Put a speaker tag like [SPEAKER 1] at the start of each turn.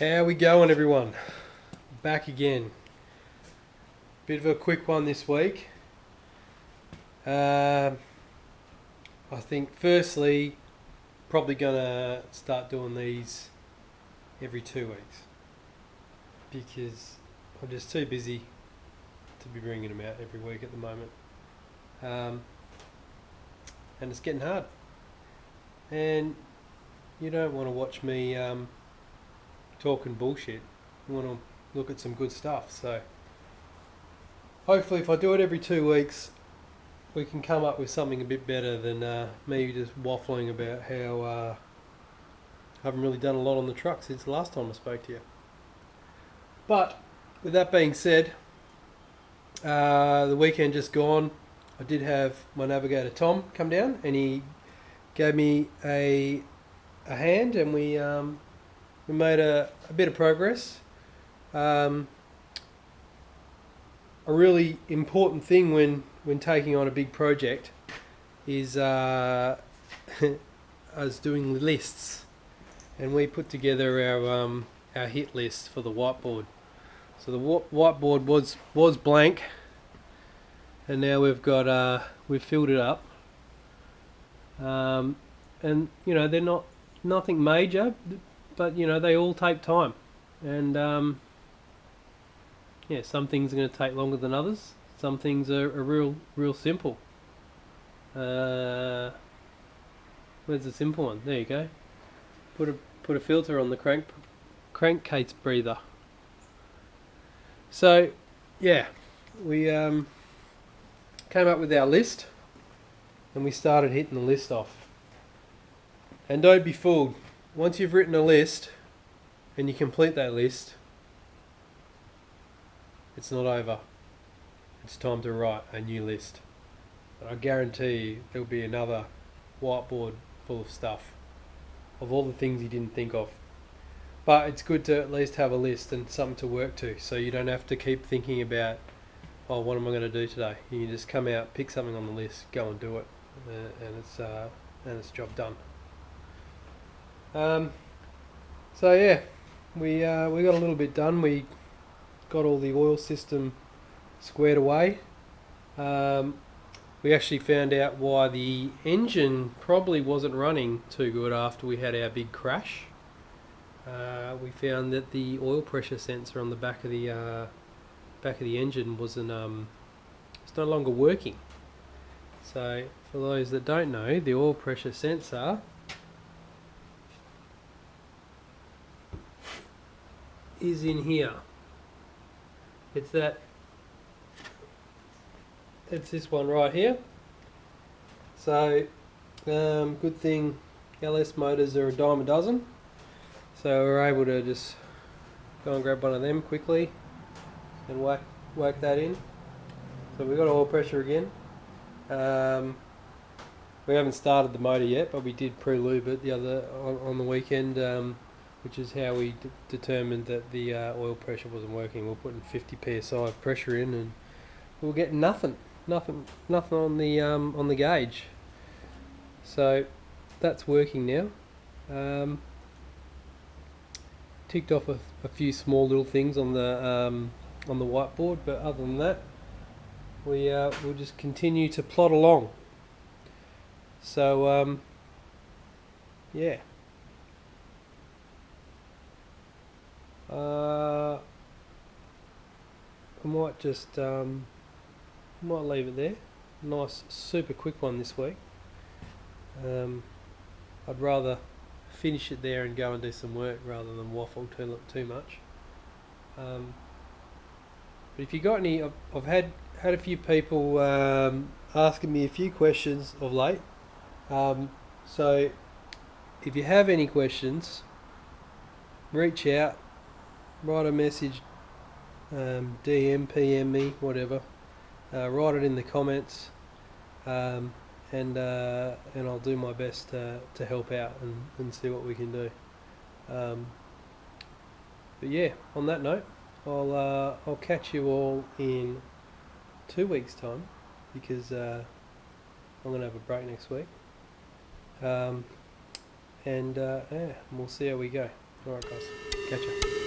[SPEAKER 1] How we going, everyone? Back again. Bit of a quick one this week. I think firstly, probably gonna start doing these every 2 weeks because I'm just too busy to be bringing them out every week at the moment. And it's getting hard. And you don't want to watch me talking bullshit. You want to look at some good stuff. So hopefully if I do it every 2 weeks, we can come up with something a bit better than me just waffling about how I haven't really done a lot on the truck since the last time I spoke to you. But with that being said, the weekend just gone, I did have my navigator Tom come down and he gave me a hand, and we made a bit of progress. A really important thing when taking on a big project is us doing lists, and we put together our hit list for the whiteboard. So the whiteboard was blank, and now we've filled it up. And you know, they're nothing major, but you know, they all take time, and yeah, some things are going to take longer than others. Some things are real simple. Where's the simple one? There you go. Put a filter on the crankcase breather. So yeah, we came up with our list, and we started hitting the list off. And don't be fooled. Once you've written a list and you complete that list, it's not over. It's time to write a new list. And I guarantee you there'll be another whiteboard full of stuff, of all the things you didn't think of. But it's good to at least have a list and something to work to, so you don't have to keep thinking about, oh, what am I going to do today? You can just come out, pick something on the list, go and do it, and it's job done. So yeah, we got a little bit done. We got all the oil system squared away. We actually found out why the engine probably wasn't running too good after we had our big crash. We found that the oil pressure sensor on the back of the engine wasn't it's no longer working. So for those that don't know, the oil pressure sensor is in here. It's this one right here. So good thing LS motors are a dime a dozen, so we're able to just go and grab one of them quickly and whack that in. So we've got oil pressure again. We haven't started the motor yet, but we did pre-lube it on the weekend, which is how we determined that the oil pressure wasn't working. We're putting 50 psi of pressure in, and we're getting nothing on the gauge. So that's working now. Ticked off a few small little things on the whiteboard, but other than that, we'll just continue to plod along. So yeah. I might just might leave it there. Nice, super quick one this week. I'd rather finish it there and go and do some work rather than waffle too much. But if you got any, I've had a few people asking me a few questions of late. So if you have any questions, reach out. Write a message, DM, PM me, whatever. Write it in the comments, and I'll do my best to help out and see what we can do. But yeah, on that note, I'll catch you all in 2 weeks' time, because I'm gonna have a break next week. And yeah, we'll see how we go. Alright guys, catch ya.